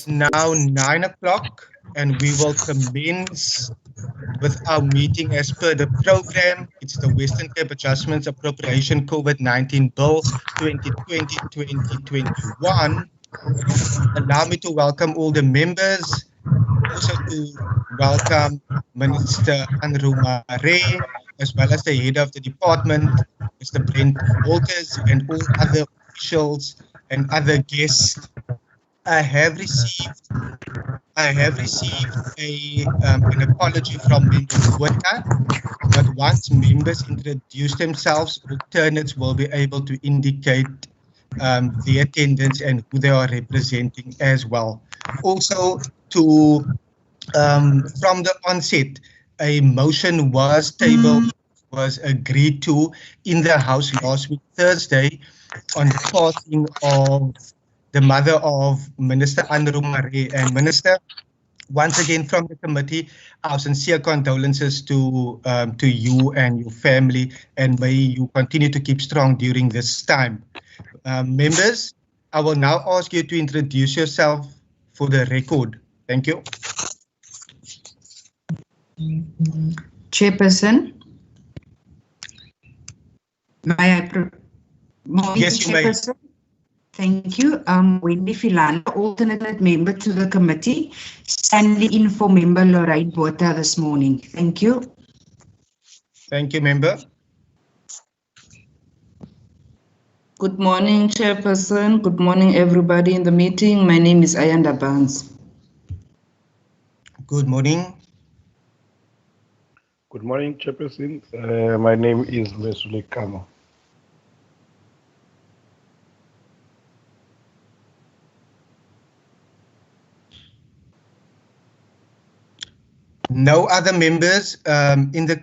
Now 9 o'clock, and we will commence with our meeting as per the program. It's the Western Cape Adjustments Appropriation COVID-19 Bill 2020-2021. Allow me to welcome all the members, also to welcome Minister Anruma Ray, as well as the head of the department, Mr. Brent Walters, and all other officials and other guests. I have received an apology from Member Quota, but once members introduce themselves, alternates will be able to indicate the attendance and who they are representing as well. Also, from the onset, a motion was tabled, was agreed to in the House last week, Thursday, on the passing of the mother of Minister Anruma Ray. And Minister, once again from the committee, our sincere condolences to you and your family, and may you continue to keep strong during this time. Members, I will now ask you to introduce yourself for the record. Thank you. Chairperson, may I? Yes, you may. Thank you. Wendy Filana, alternate member to the committee, standing in for Member Lorraine Botha this morning. Thank you. Thank you, Member. Good morning, Chairperson. Good morning, everybody in the meeting. My name is Ayanda Barnes. Good morning. Good morning, Chairperson. My name is Leslie Comm. No other members in the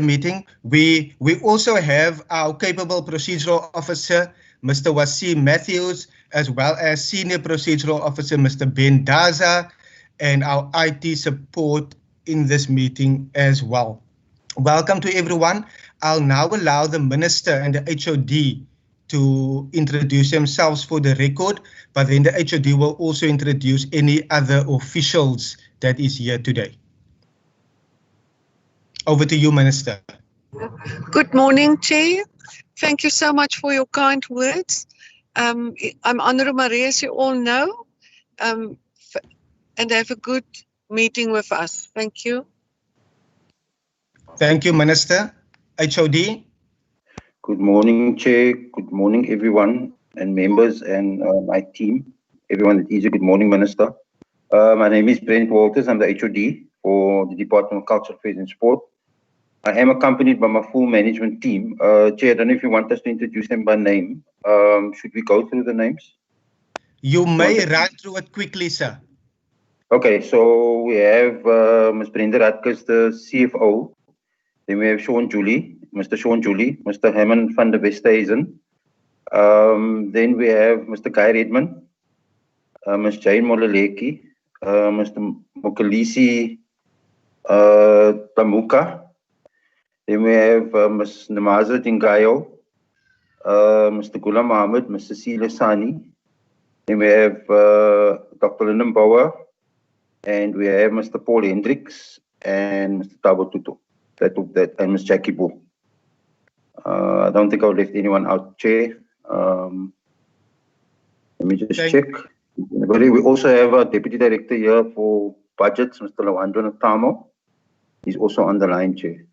meeting. We also have our capable procedural officer, Mr. Wasim Matthews, as well as senior procedural officer, Mr. Ben Daza, and our IT support in this meeting as well. Welcome to everyone. I'll now allow the Minister and the HOD to introduce themselves for the record, but then the HOD will also introduce any other officials that is here today. Over to you, Minister. Good morning, Chair. Thank you so much for your kind words. I'm Honourable Maria, as you all know, and have a good meeting with us. Thank you. Thank you, Minister. HOD. Good morning, Chair. Good morning, everyone, and members and my team. Everyone that is a good morning, Minister. My name is Brent Walters. I'm the HOD for the Department of Culture, Affairs and Sport. I am accompanied by my full management team. Chair, I don't know if you want us to introduce them by name. Should we go through the names? You may run through it quickly, sir. Okay, so we have Ms. Brenda Radkes, the CFO. Then we have Mr. Sean Julie, Mr. Herman van der Westhuizen. Then we have Mr. Guy Redman, Ms. Jane Mololeki, Mr. Mokalisi Tamuka. Then we have Ms. Namaza Dingayo, Mr. Ghulam Mohammed, Ms. Cecilia Sani. Then we have Dr. Lyndon Bauer, and we have Mr. Paul Hendricks and Mr. Tabo Tutu. That and Ms. Jackie Boo. I don't think I left anyone out, Chair. Let me just check. But we also have a Deputy Director here for Budgets, Mr. Lawando Natamo. He's also on the line, Chair.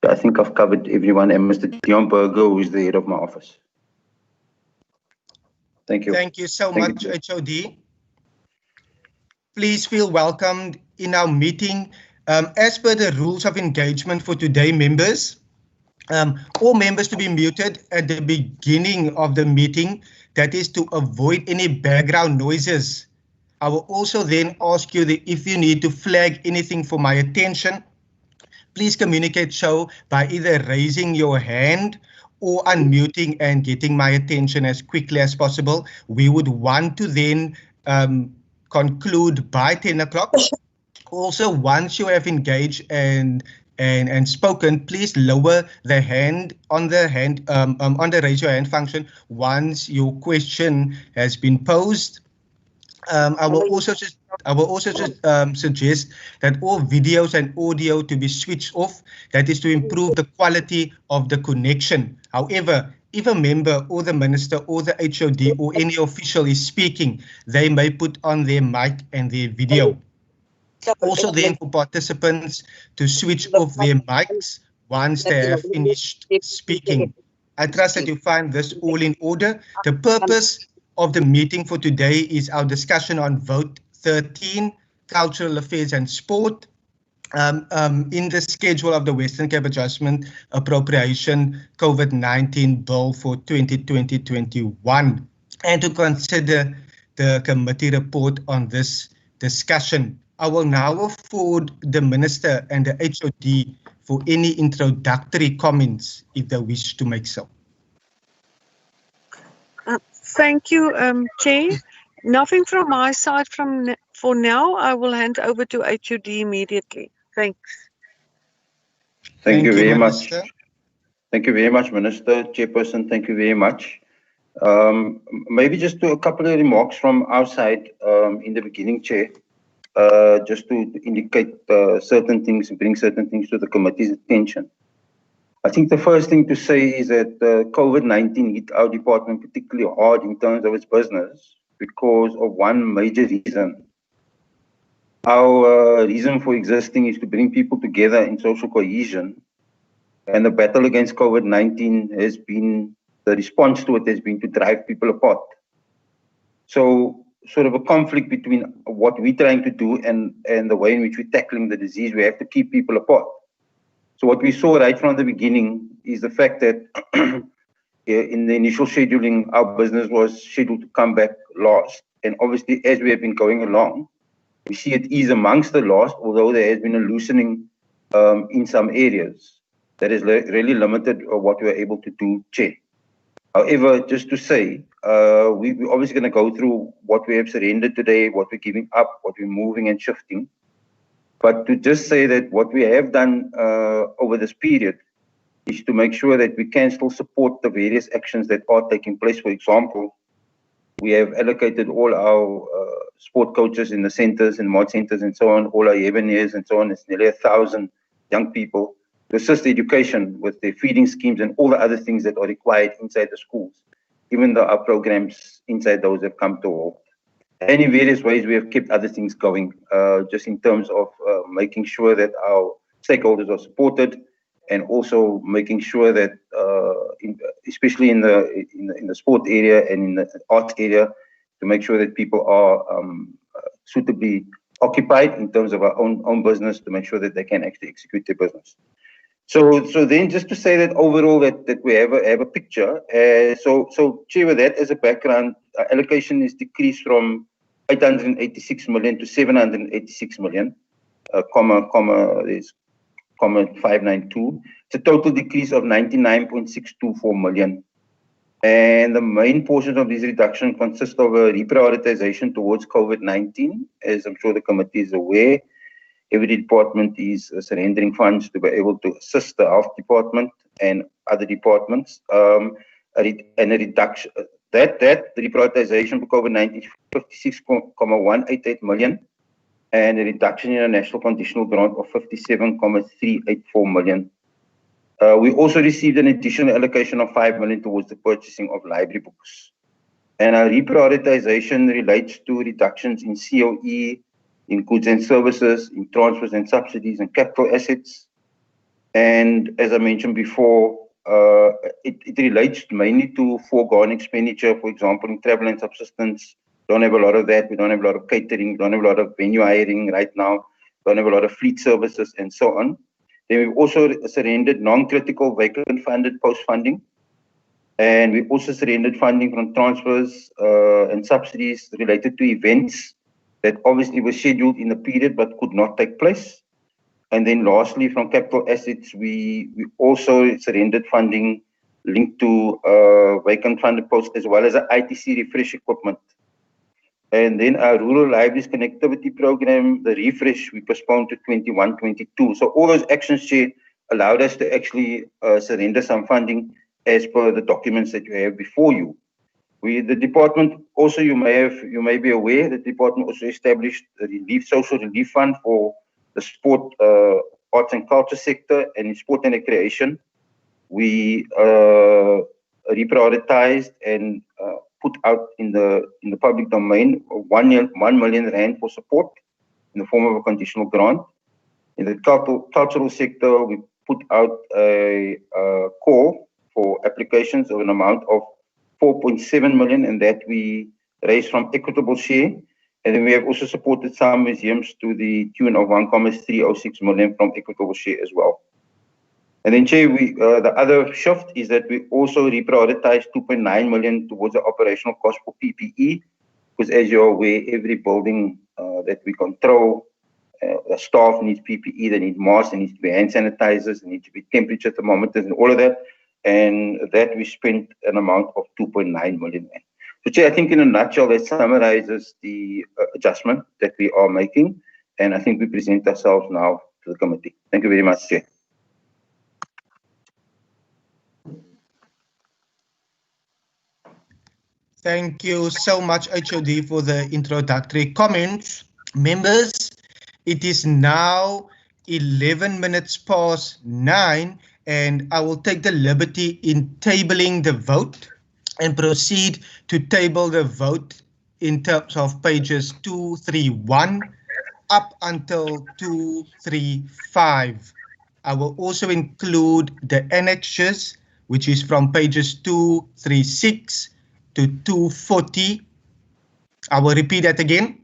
I think I've covered everyone, and Mr. Dion Berger, who is the head of my office. Thank you. Thank you so much, HOD. Please feel welcomed in our meeting. As per the rules of engagement for today, members, all members to be muted at the beginning of the meeting. That is to avoid any background noises. I will also then ask you that if you need to flag anything for my attention, please communicate so by either raising your hand or unmuting and getting my attention as quickly as possible. We would want to then conclude by 10 o'clock. Also, once you have engaged and spoken, please lower the hand on the raise your hand function once your question has been posed. I will also suggest that all videos and audio to be switched off. That is to improve the quality of the connection. However, if a member or the minister or the HOD or any official is speaking, they may put on their mic and their video. Also then for participants to switch off their mics once they have finished speaking. I trust that you find this all in order. The purpose of the meeting for today is our discussion on Vote 13, Cultural Affairs and Sport, in the schedule of the Western Cape Adjustment Appropriation COVID-19 Bill for 2020-21, and to consider the committee report on this discussion. I will now afford the Minister and the HOD for any introductory comments if they wish to make so. Thank you, Chair. Nothing from my side for now. I will hand over to HOD immediately. Thanks. Thank you very Minister. much. Thank you very much, Minister, Chairperson. Thank you very much. Maybe just a couple of remarks from our side in the beginning, Chair. Just to indicate certain things and bring certain things to the committee's attention. I think the first thing to say is that COVID-19 hit our department particularly hard in terms of its business because of one major reason. Our reason for existing is to bring people together in social cohesion, and the battle against COVID-19 has been, the response to it has been to drive people apart. So sort of a conflict between what we're trying to do and the way in which we're tackling the disease. We have to keep people apart. So what we saw right from the beginning is the fact that in the initial scheduling, our business was scheduled to come back last. And obviously, as we have been going along, we see it is amongst the last, although there has been a loosening in some areas that has really limited what we were able to do, Chair. However, just to say, we're obviously going to go through what we have surrendered today, what we're giving up, what we're moving and shifting. But to just say that what we have done over this period is to make sure that we can still support the various actions that are taking place. For example, we have allocated all our sport coaches in the centers and mod centers and so on, all our Yemenis and so on. It's nearly 1,000 young people to assist education with their feeding schemes and all the other things that are required inside the schools, even though our programs inside those have come to a halt. And in various ways, we have kept other things going, just in terms of making sure that our stakeholders are supported, and also making sure that, especially in the sport area and in the arts area, to make sure that people are suitably occupied in terms of our own business, to make sure that they can actually execute their business. So then, just to say that overall that we have a picture. So Chair, with that as a background, allocation is decreased from 886 million to 786 million, there's comma 592. It's a total decrease of 99.624 million. And the main portions of this reduction consist of a reprioritization towards COVID-19. As I'm sure the committee is aware, every department is surrendering funds to be able to assist the health department and other departments. And a reduction, that reprioritization for COVID-19 is 56.188 million, and a reduction in a national conditional grant of 57.384 million. We also received an additional allocation of 5 million towards the purchasing of library books. And our reprioritization relates to reductions in COE, in goods and services, in transfers and subsidies, and capital assets. And as I mentioned before, it relates mainly to foregone expenditure, for example, in travel and subsistence. Don't have a lot of that. We don't have a lot of catering. We don't have a lot of venue hiring right now. We don't have a lot of fleet services and so on. Then we've also surrendered non-critical vacant funded post-funding. And we've also surrendered funding from transfers and subsidies related to events that obviously were scheduled in the period but could not take place. And then lastly, from capital assets, we also surrendered funding linked to vacant funded posts, as well as the ITC refresh equipment. And then our rural libraries connectivity program, the refresh, we postponed to 21-22. So all those actions, Chair, allowed us to actually surrender some funding as per the documents that you have before you. The department also, you may be aware, the department also established a social relief fund for the sport, arts and culture sector, and in sport and recreation. We reprioritized and put out in the public domain 1 million rand for support in the form of a conditional grant. In the cultural sector, we put out a call for applications of an amount of 4.7 million, and that we raised from equitable share. And then we have also supported some museums to the tune of 1.306 million from equitable share as well. And then, Chair, the other shift is that we also reprioritized 2.9 million towards the operational cost for PPE, because as you're aware, every building that we control, the staff needs PPE, they need masks, there needs to be hand sanitizers, there need to be temperature thermometers and all of that. And that we spent an amount of 2.9 million. So, Chair, I think in a nutshell, that summarizes the adjustment that we are making. And I think we present ourselves now to the committee. Thank you very much, Chair. Thank you so much, HOD, for the introductory comments. Members, it is now 11 minutes past 9, and I will take the liberty in tabling the vote and proceed to table the vote in terms of pages 231 up until 235. I will also include the annexes, which is from pages 236 to 240. I will repeat that again.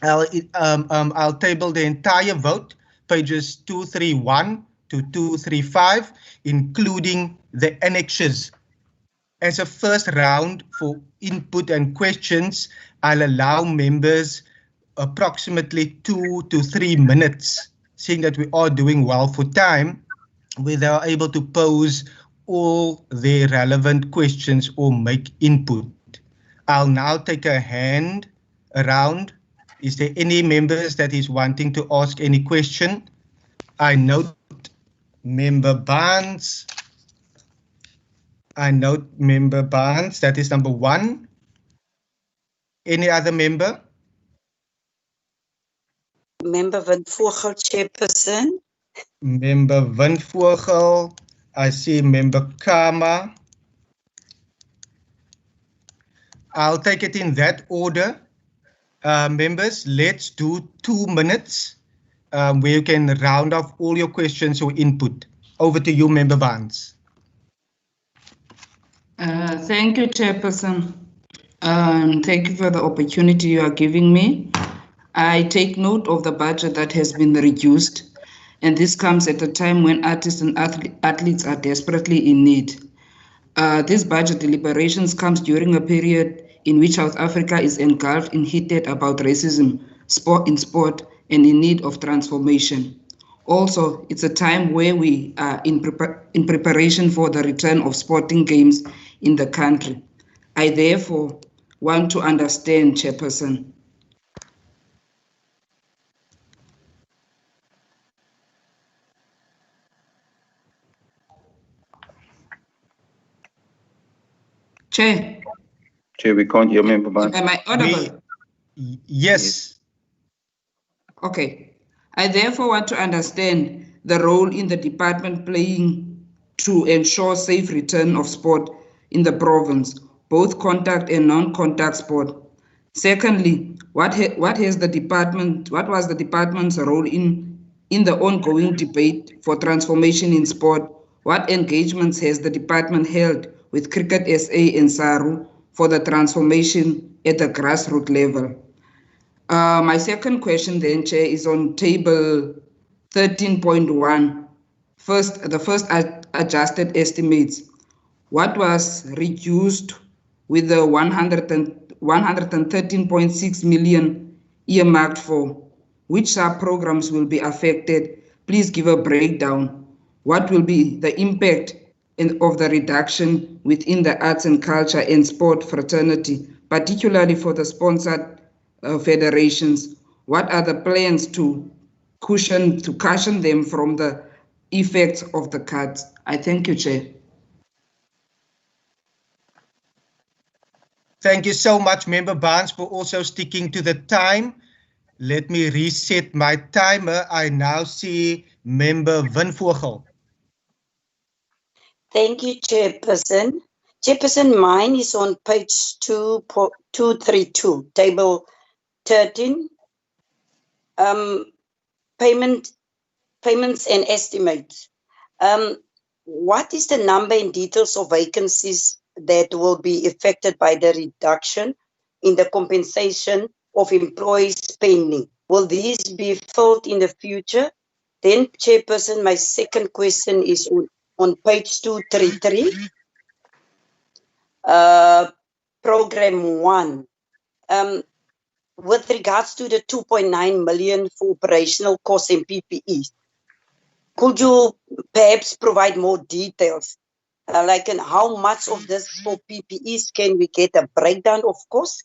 I'll table the entire vote, pages 231 to 235, including the annexes. As a first round for input and questions, I'll allow members approximately 2 to 3 minutes, seeing that we are doing well for time, where they are able to pose all their relevant questions or make input. I'll now take a hand around Is there any members that is wanting to ask any question? I note Member Barnes. That is number 1. Any other member? Member Van Vogel, Chairperson. Member Van Vogel. I see Member Kama. I'll take it in that order. Members, let's do 2 minutes where you can round off all your questions or input. Over to you, Member Barnes. Thank you, Chairperson. Thank you for the opportunity you are giving me. I take note of the budget that has been reduced, and this comes at a time when artists and athletes are desperately in need. This budget deliberations comes during a period in which South Africa is engulfed in heated about racism, in sport, and in need of transformation. Also, it's a time where we are in preparation for the return of sporting games in the country. I therefore want to understand, Chairperson. Chair. Chair, we can't hear Member Barnes. Am I audible? Yes. Okay. I therefore want to understand the role in the department playing to ensure safe return of sport in the province, both contact and non-contact sport. Secondly, what was the department's role in the ongoing debate for transformation in sport? What engagements has the department held with Cricket SA and SARU for the transformation at the grassroots level? My second question then, Chair, is on table 13.1. The first adjusted estimates. What was reduced with the 113.6 million earmarked for? Which sub-programs will be affected? Please give a breakdown. What will be the impact of the reduction within the arts and culture and sport fraternity, particularly for the sponsored federations? What are the plans to cushion them from the effects of the cuts? I thank you, Chair. Thank you so much, Member Barnes, for also sticking to the time. Let me reset my timer. I now see Member Van Vogel. Thank you, Chairperson. Chairperson, mine is on page 232, table 13. Payments and estimates. What is the number and details of vacancies that will be affected by the reduction in the compensation of employees spending? Will these be filled in the future? Then, Chairperson, my second question is on page 233, program 1. With regards to the 2.9 million for operational costs and PPEs, could you perhaps provide more details? Like in how much of this for PPEs can we get a breakdown of costs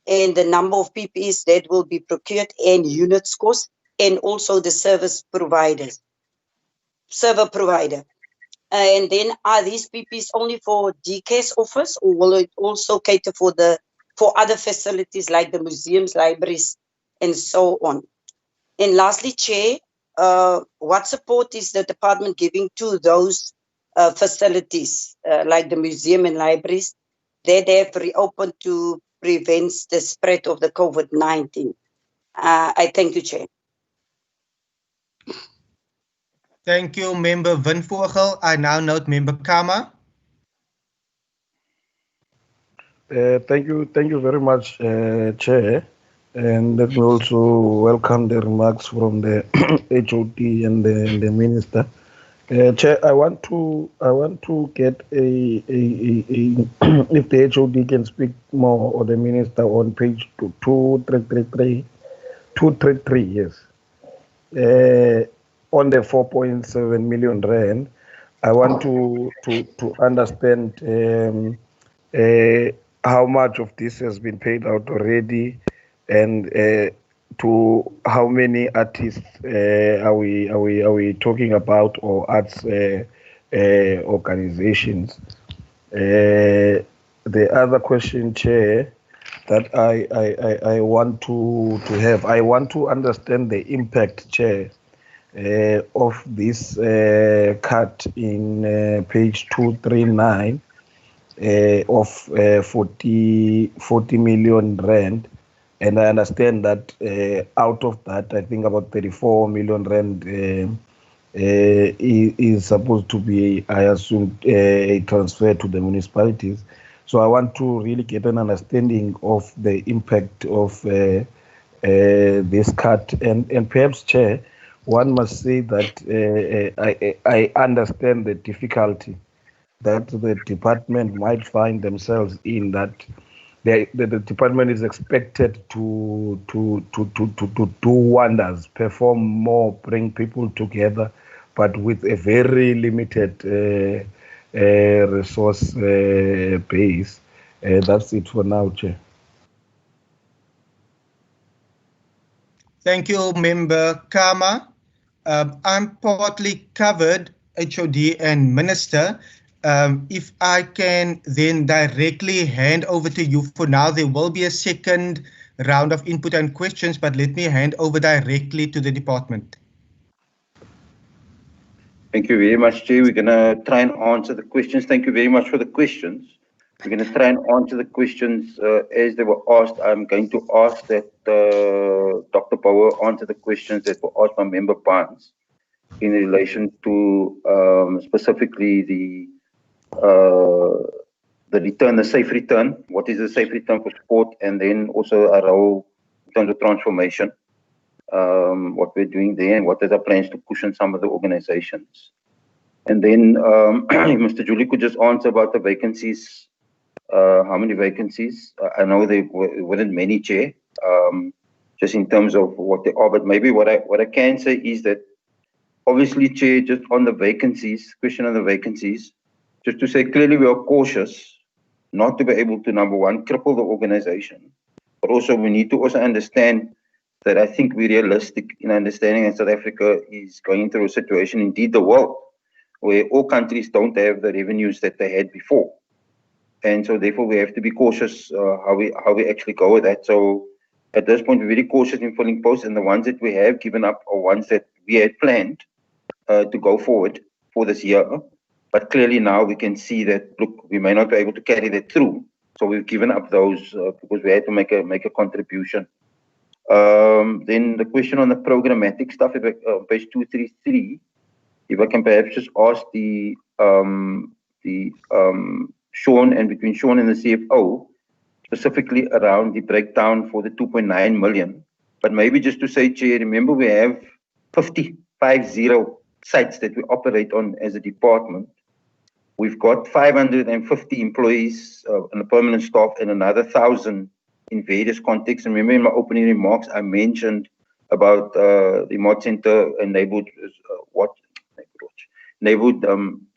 and the number of PPEs that will be procured and units cost, and also the server provider. And then are these PPEs only for DK's office, or will it also cater for other facilities like the museums, libraries, and so on? And lastly, Chair, what support is the department giving to those facilities like the museum and libraries that have reopened to prevent the spread of the COVID-19? I thank you, Chair. Thank you, Member Van Vogel. I now note Member Kama. Thank you very much, Chair. And let me also welcome the remarks from the HOD and the Minister. Chair, I want to get a if the HOD can speak more, or the Minister, on page 233, yes. On the 4.7 million rand, I want to understand how much of this has been paid out already, and to how many artists are we talking about, or arts organizations. The other question, Chair, that I want to have, I want to understand the impact, Chair, of this cut in page 239 of 40 million rand. And I understand that out of that, I think about 34 million rand is supposed to be, I assume, a transfer to the municipalities. So I want to really get an understanding of the impact of this cut. And perhaps, Chair, one must say that I understand the difficulty that the department might find themselves in, that the department is expected to do wonders, perform more, bring people together, but with a very limited resource base. That's it for now, Chair. Thank you, Member Kama. I'm partly covered, HOD and Minister. If I can then directly hand over to you for now. There will be a second round of input and questions, but let me hand over directly to the department. Thank you very much, Chair. We're going to try and answer the questions. Thank you very much for the questions. We're going to try and answer the questions as they were asked. I'm going to ask that Dr. Power answer the questions that were asked by Member Barnes in relation to specifically the return, the safe return. What is the safe return for sport? And then also our role in terms of transformation, what we're doing there, and what are the plans to cushion some of the organizations. And then Mr. Julie could just answer about the vacancies. How many vacancies? I know there weren't many, Chair, just in terms of what they are, but maybe what I can say is that obviously, Chair, just on the vacancies, question on the vacancies, just to say clearly we are cautious not to be able to, number one, cripple the organization, but also we need to also understand that I think we're realistic in understanding that South Africa is going through a situation, indeed the world, where all countries don't have the revenues that they had before. And so therefore we have to be cautious how we actually go with that. So at this point, we're very cautious in filling posts, and the ones that we have given up are ones that we had planned to go forward for this year. But clearly now we can see that, look, we may not be able to carry that through. So we've given up those because we had to make a contribution. Then the question on the programmatic stuff, if page 233, if I can perhaps just ask the Sean, and between Sean and the CFO, specifically around the breakdown for the 2.9 million. But maybe just to say, Chair, remember we have 50 sites that we operate on as a department. We've got 550 employees and a permanent staff, and another 1,000 in various contexts. And remember in my opening remarks, I mentioned about the Mod Center and neighborhood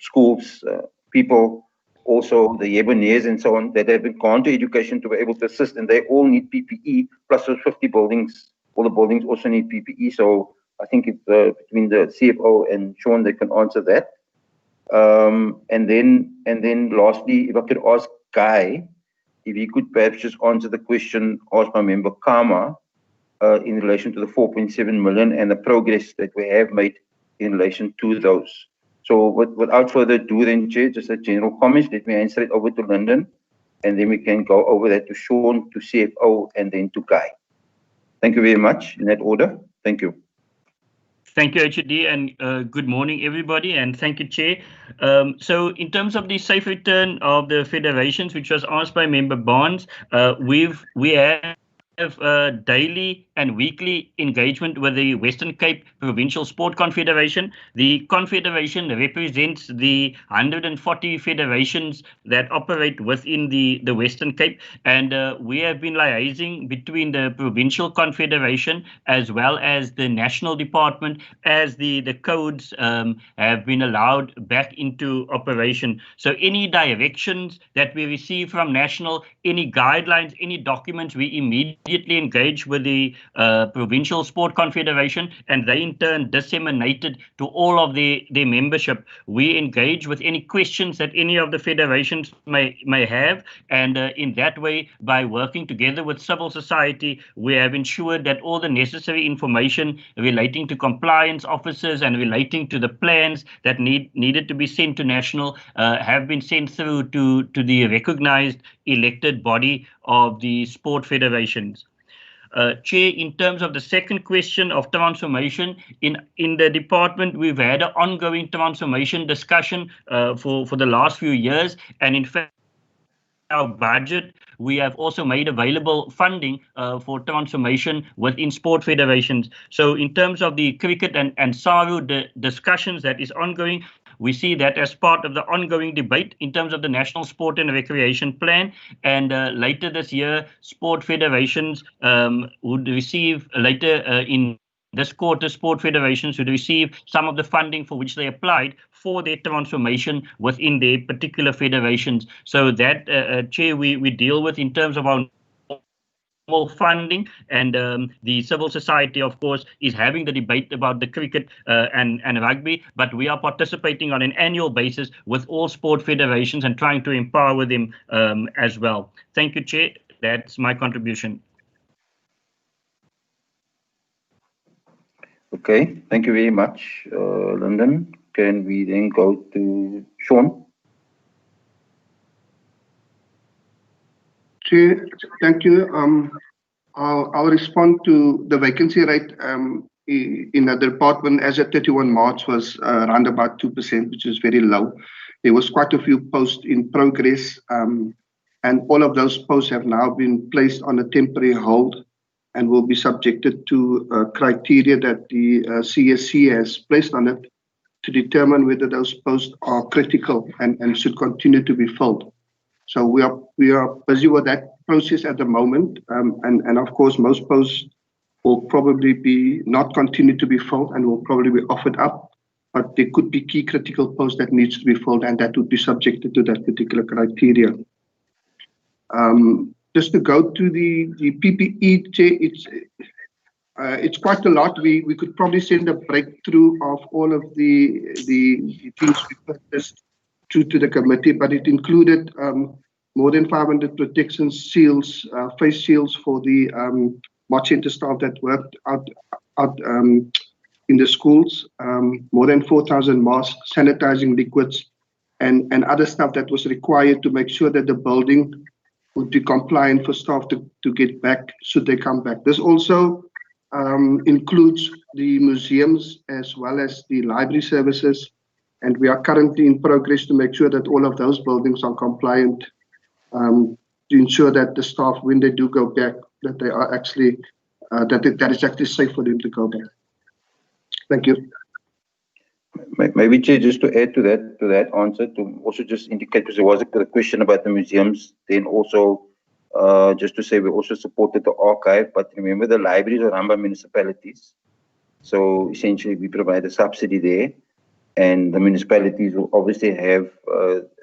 schools, people, also the Yeboneers and so on, that have been gone to education to be able to assist, and they all need PPE, plus those 50 buildings, all the buildings also need PPE. So I think if, between the CFO and Sean, they can answer that. And then lastly, if I could ask Guy, if he could perhaps just answer the question asked by Member Kama in relation to the 4.7 million and the progress that we have made in relation to those. So without further ado then, Chair, just a general comment, let me answer it over to Lyndon, and then we can go over that to Sean, to CFO, and then to Guy. Thank you very much, in that order. Thank you. Thank you, HOD, and good morning, everybody, and thank you, Chair. So in terms of the safe return of the federations, which was asked by Member Barnes, we have daily and weekly engagement with the Western Cape Provincial Sport Confederation. The Confederation represents the 140 federations that operate within the Western Cape, and we have been liaising between the Provincial Confederation as well as the National Department as the codes have been allowed back into operation. So any directions that we receive from National, any guidelines, any documents, we immediately immediately engaged with the Provincial Sport Confederation, and they in turn disseminated to all of their membership. We engage with any questions that any of the federations may have, and in that way, by working together with civil society, we have ensured that all the necessary information relating to compliance officers and relating to the plans that needed to be sent to national have been sent through to the recognized elected body of the sport federations. Chair, in terms of the second question of transformation, in the department, we've had an ongoing transformation discussion for the last few years, and in fact, our budget, we have also made available funding for transformation within sport federations. So in terms of the cricket and SARU discussions that is ongoing, we see that as part of the ongoing debate in terms of the National Sport and Recreation Plan. And later this year, sport federations would receive, later in this quarter, sport federations would receive some of the funding for which they applied for their transformation within their particular federations. So that, Chair, we deal with in terms of our funding, and the civil society, of course, is having the debate about the cricket and rugby, but we are participating on an annual basis with all sport federations and trying to empower them as well. Thank you, Chair. That's my contribution. Okay, thank you very much, Lyndon. Can we then go to Sean? Chair, thank you. I'll respond to the vacancy rate in the department as at 31 March was around about 2%, which is very low. There was quite a few posts in progress, and all of those posts have now been placed on a temporary hold and will be subjected to criteria that the CSC has placed on it to determine whether those posts are critical and should continue to be filled. So we are busy with that process at the moment, and of course most posts will probably be not continue to be filled and will probably be offered up, but there could be key critical posts that needs to be filled, and that would be subjected to that particular criteria. Just to go to the PPE, it's quite a lot. We could probably send a breakthrough of all of the things we purchased to the committee, but it included more than 500 protection shields, face shields for the March Center staff that worked out in the schools, more than 4,000 masks, sanitizing liquids, and other stuff that was required to make sure that the building would be compliant for staff to get back should they come back. This also includes the museums as well as the library services, and we are currently in progress to make sure that all of those buildings are compliant, to ensure that the staff, when they do go back, that they are actually that is actually safe for them to go back. Thank you. Maybe, Chair, just to add to that answer, to also just indicate, because there was a question about the museums, then also just to say we also supported the archive, but remember the libraries are run by municipalities. So essentially we provide a subsidy there, and the municipalities will obviously have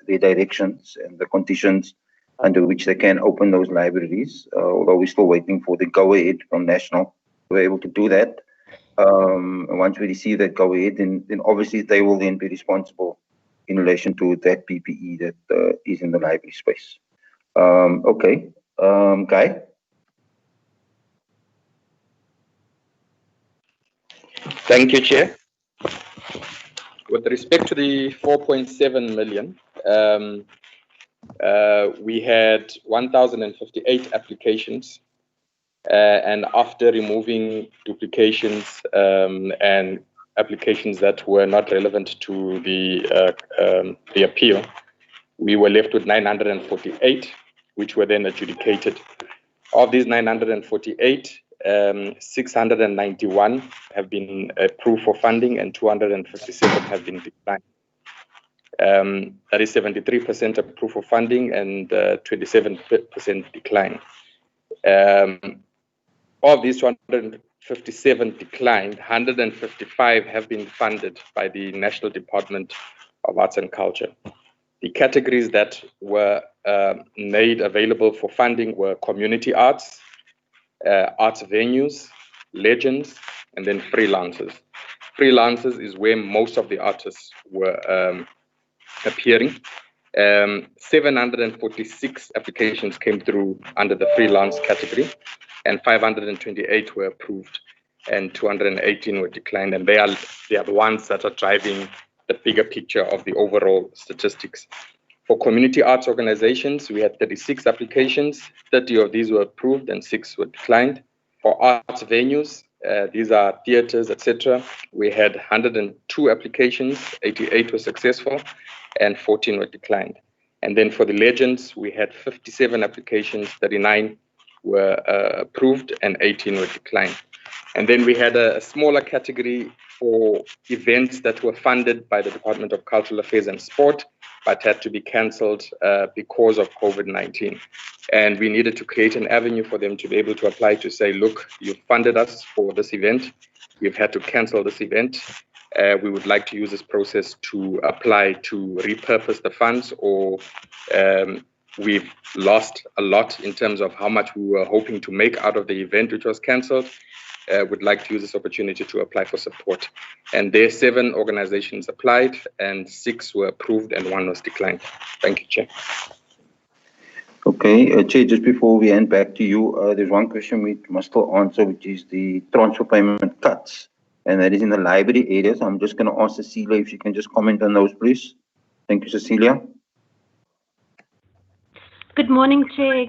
their directions and the conditions under which they can open those libraries, although we're still waiting for the go-ahead from National. We're able to do that. Once we receive that go-ahead, then obviously they will then be responsible in relation to that PPE that is in the library space. Okay, Guy? Thank you, Chair. With respect to the 4.7 million, we had 1,058 applications, and after removing duplications and applications that were not relevant to the appeal, we were left with 948, which were then adjudicated. Of these 948, 691 have been approved for funding and 257 have been declined. That is 73% approved for funding and 27% decline. Of these 257 declined, 155 have been funded by the National Department of Arts and Culture. The categories that were made available for funding were community arts, arts venues, legends, and then freelancers. Freelancers is where most of the artists were appearing. 746 applications came through under the freelance category, and 528 were approved, and 218 were declined. And they are the ones that are driving the bigger picture of the overall statistics. For community arts organizations, we had 36 applications. 30 of these were approved and 6 were declined. For arts venues, these are theaters, etc. We had 102 applications, 88 were successful, and 14 were declined. And then for the legends, we had 57 applications, 39 were approved, and 18 were declined. And then we had a smaller category for events that were funded by the Department of Cultural Affairs and Sport, but had to be cancelled because of COVID-19. And we needed to create an avenue for them to be able to apply to say, look, you've funded us for this event. We've had to cancel this event. We would like to use this process to apply to repurpose the funds, or we've lost a lot in terms of how much we were hoping to make out of the event which was cancelled. Would like to use this opportunity to apply for support. And there 7 organizations applied, and 6 were approved and 1 was declined. Thank you, Chair. Okay, Chair, just before we end back to you, there's one question we must still answer, which is the transfer payment cuts. And that is in the library areas. I'm just going to ask Cecilia if she can just comment on those, please. Thank you, Cecilia. Good morning, Chair.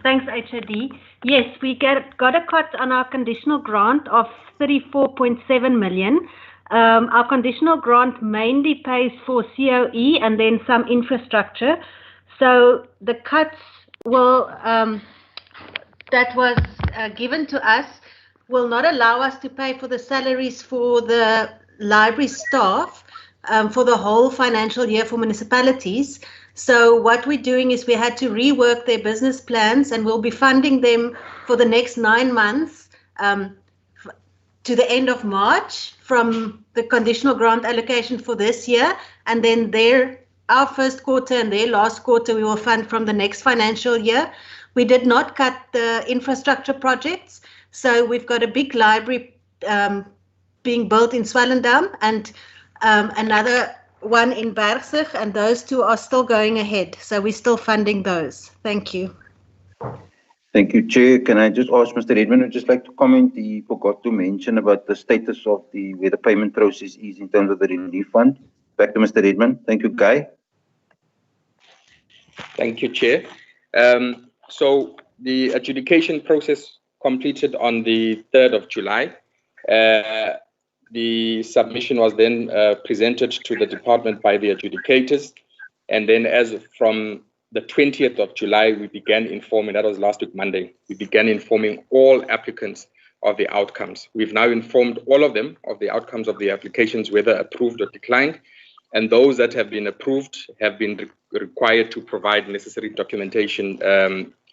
Thanks, HOD. Yes, we got a cut on our conditional grant of 34.7 million. Our conditional grant mainly pays for COE and then some infrastructure. So the cuts will that was given to us will not allow us to pay for the salaries for the library staff for the whole financial year for municipalities. So what we're doing is we had to rework their business plans, and we'll be funding them for the next 9 months to the end of March from the conditional grant allocation for this year, and then our first quarter and their last quarter we will fund from the next financial year. We did not cut the infrastructure projects, so we've got a big library being built in Swellendam and another one in Bergsig, and those 2 are still going ahead. So we're still funding those. Thank you. Thank you, Chair. Can I just ask Mr. Redmond, would just like to comment? He forgot to mention about the status of where the payment process is in terms of the relief fund. Back to Mr. Redmond. Thank you, Guy. Thank you, Chair. So the adjudication process completed on the 3rd of July. The submission was then presented to the department by the adjudicators. And then as from the 20th of July, we began informing, that was last week, Monday, we began informing all applicants of the outcomes. We've now informed all of them of the outcomes of the applications, whether approved or declined. And those that have been approved have been required to provide necessary documentation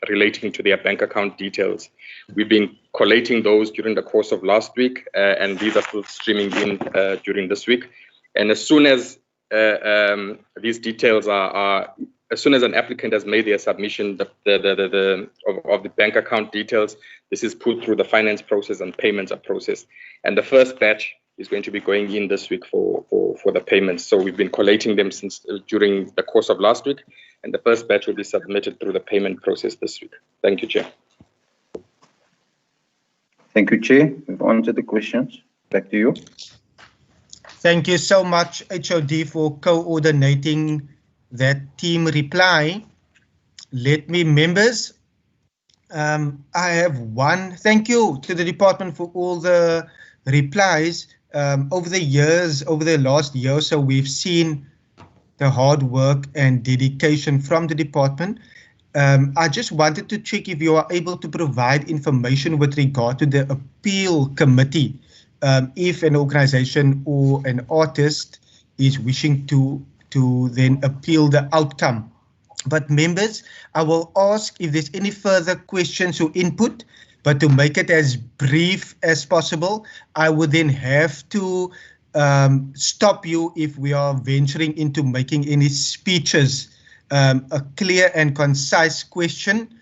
relating to their bank account details. We've been collating those during the course of last week, and these are still streaming in during this week. And as soon as these details as soon as an applicant has made their submission of the bank account details, this is put through the finance process and payments are processed. And the first batch is going to be going in this week for the payments. So we've been collating them since during the course of last week, and the first batch will be submitted through the payment process this week. Thank you, Chair. Thank you, Chair. We've answered the questions. Back to you. Thank you so much, HOD, for coordinating that team reply. Let me, members, I have one. Thank you to the department for all the replies. Over the years, over the last year or so, we've seen the hard work and dedication from the department. I just wanted to check if you are able to provide information with regard to the appeal committee, if an organization or an artist is wishing to then appeal the outcome. But members, I will ask if there's any further questions or input, but to make it as brief as possible, I would then have to stop you if we are venturing into making any speeches. A clear and concise question,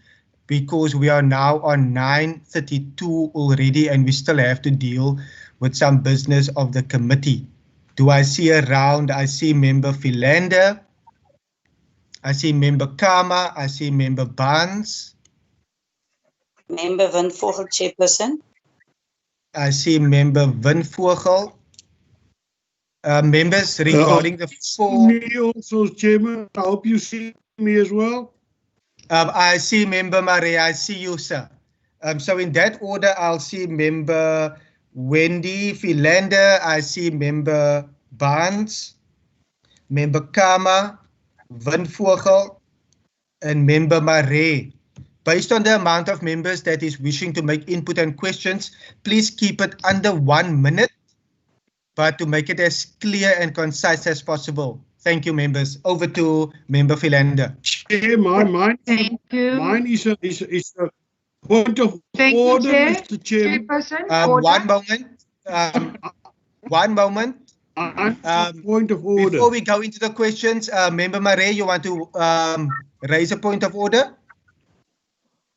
because we are now on 9:32 already and we still have to deal with some business of the committee. Do I see around? I see Member Philander. I see Member Kama. I see Member Barnes. Member Van Vogel, Chairperson. I see Member Van Vogel. Members regarding the four. Me also, Chairman. I hope you see me as well. I see Member Marie. I see you, sir. So in that order, I'll see Member Wendy Philander. I see Member Barnes, Member Kama, Van Vogel, and Member Marie. Based on the amount of members that is wishing to make input and questions, please keep it under 1 minute, but to make it as clear and concise as possible. Thank you, members. Over to Member Philander. Chair, mine is a point of order, Mr. Chairman. One moment. One moment. Point of order. Before we go into the questions, Member Marie, you want to raise a point of order?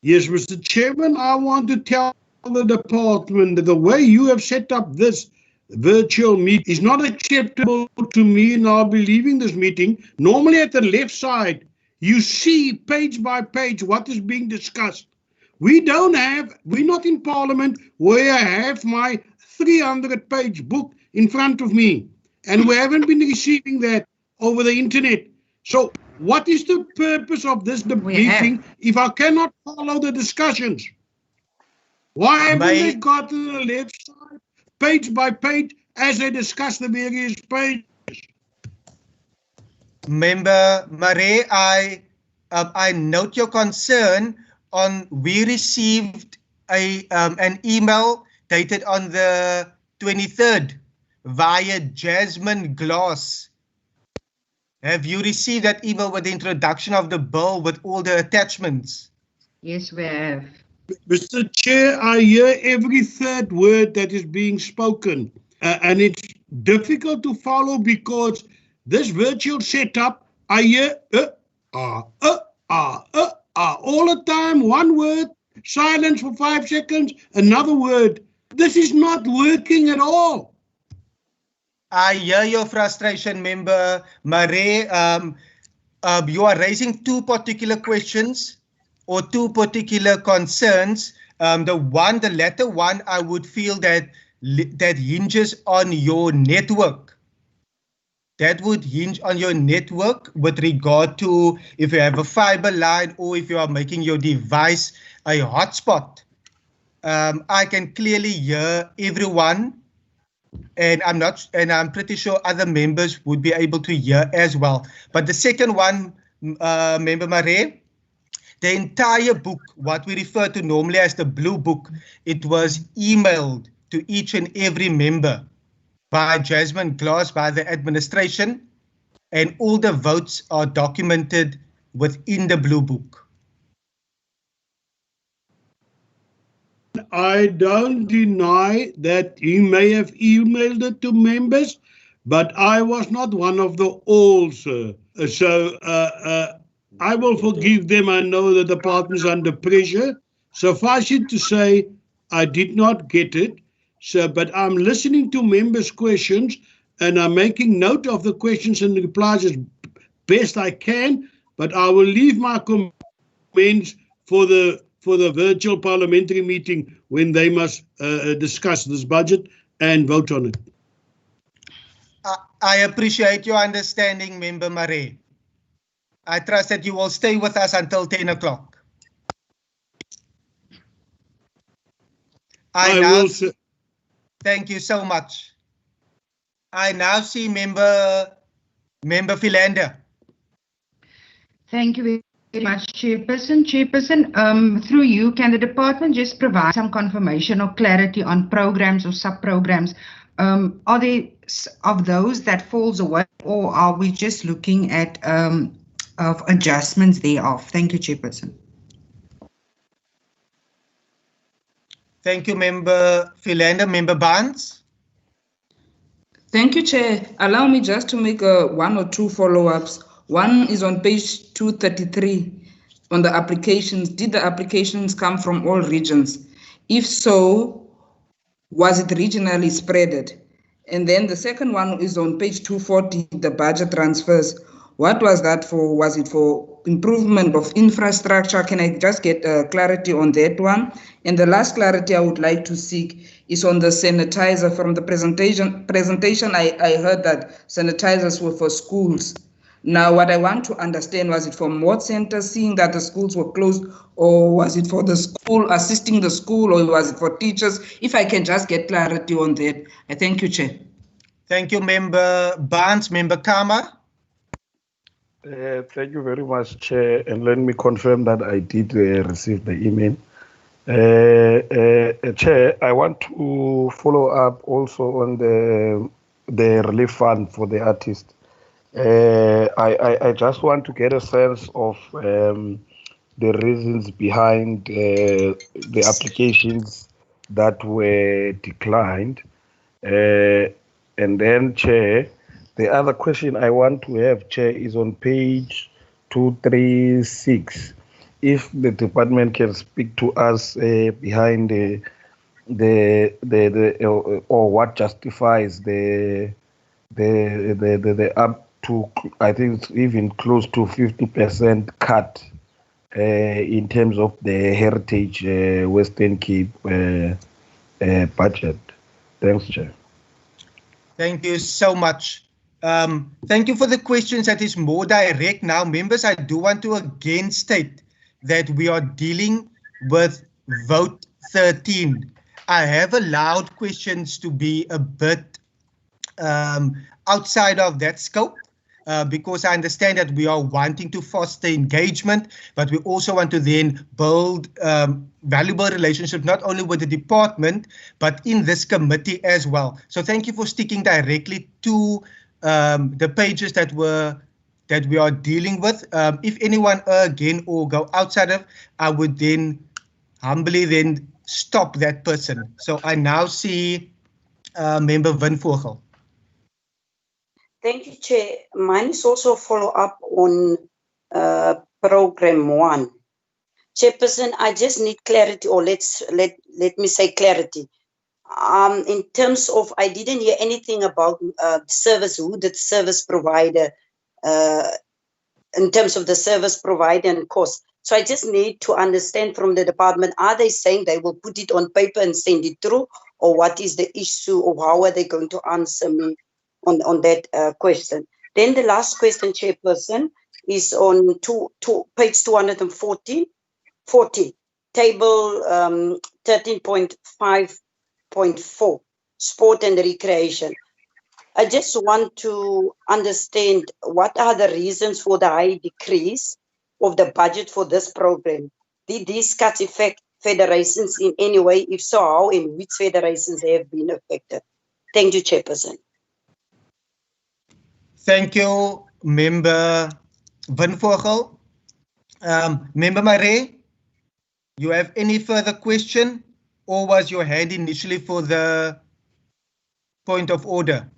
Yes, Mr. Chairman, I want to tell the department that the way you have set up this virtual meeting is not acceptable to me, and I'll be leaving this meeting. Normally at the left side, you see page by page what is being discussed. We're not in Parliament where I have my 300-page book in front of me, and we haven't been receiving that over the internet. So what is the purpose of this meeting if I cannot follow the discussions? Why haven't they got to the left side, page by page, as they discuss the various pages? Member Marie, I note your concern. We received an email dated on the 23rd via Jasmine Gloss. Have you received that email with the introduction of the bill with all the attachments? Yes, we have. Mr. Chair, I hear every third word that is being spoken, and it's difficult to follow because this virtual setup, I hear all the time, one word, silence for 5 seconds, another word. This is not working at all. I hear your frustration, Member Marie. You are raising two particular questions or two particular concerns. The latter one, I would feel that hinges on your network. That would hinge on your network with regard to if you have a fiber line or if you are making your device a hotspot. I can clearly hear everyone. And I'm pretty sure other members would be able to hear as well. But the second one, Member Marie, the entire book, what we refer to normally as the blue book, it was emailed to each and every member by Jasmine Gloss, by the administration, and all the votes are documented within the blue book. I don't deny that he may have emailed it to members, but I was not one of the all, sir. So I will forgive them. I know the department's under pressure. Suffice it to say, I did not get it. So, but I'm listening to members' questions and I'm making note of the questions and the replies as best I can, but I will leave my comments for the virtual parliamentary meeting when they must discuss this budget and vote on it. I appreciate your understanding, Member Marie. I trust that you will stay with us until 10 o'clock. I will, sir. Thank you so much. I now see Member Philander. Thank you very much, Chairperson. Chairperson, through you, can the department just provide some confirmation or clarity on programs or sub-programs? Are there of those that falls away, or are we just looking at of adjustments thereof? Thank you, Chairperson. Thank you, Member Philander. Member Barnes. Thank you, Chair. Allow me just to make one or two follow-ups. One is on page 233, on the applications, did the applications come from all regions? If so, was it regionally spreaded? And then the second one is on page 240, the budget transfers. What was that for? Was it for improvement of infrastructure? Can I just get clarity on that one? And the last clarity I would like to seek is on the sanitizer. From the presentation, I heard that sanitizers were for schools. Now, what I want to understand, was it from what center, seeing that the schools were closed, or was it for the school, assisting the school, or was it for teachers? If I can just get clarity on that. I thank you, Chair. Thank you, Member Barnes. Member Kama. Thank you very much, Chair. And let me confirm that I did receive the email. Chair, I want to follow up also on the relief fund for the artists. I just want to get a sense of the reasons behind the applications that were declined. And then, Chair, the other question I want to have, Chair, is on page 236. If the department can speak to us behind or what justifies the up to, I think, even close to 50% cut in terms of the Heritage Western Cape budget. Thanks, Chair. Thank you so much. Thank you for the questions that is more direct. Now, members, I do want to again state that we are dealing with vote 13. I have allowed questions to be a bit outside of that scope because I understand that we are wanting to foster engagement, but we also want to then build valuable relationships, not only with the department, but in this committee as well. So thank you for sticking directly to the pages that we are dealing with. If anyone again or go outside of, I would then humbly then stop that person. So I now see Member Van Vogel. Thank you, Chair. Mine is also a follow-up on program 1. Chairperson, I just need clarity, or let me say clarity. In terms of, I didn't hear anything about service, who the service provider, in terms of the service provider and cost. So I just need to understand from the department, are they saying they will put it on paper and send it through, or what is the issue, or how are they going to answer me on that question? Then the last question, Chairperson, is on page 240, table 13.5.4, sport and recreation. I just want to understand what are the reasons for the high decrease of the budget for this program. Did these cuts affect federations in any way? If so, how and which federations have been affected? Thank you, Chairperson. Thank you, Member Van Vogel. Member Maree, you have any further question, or was your hand initially for the point of order?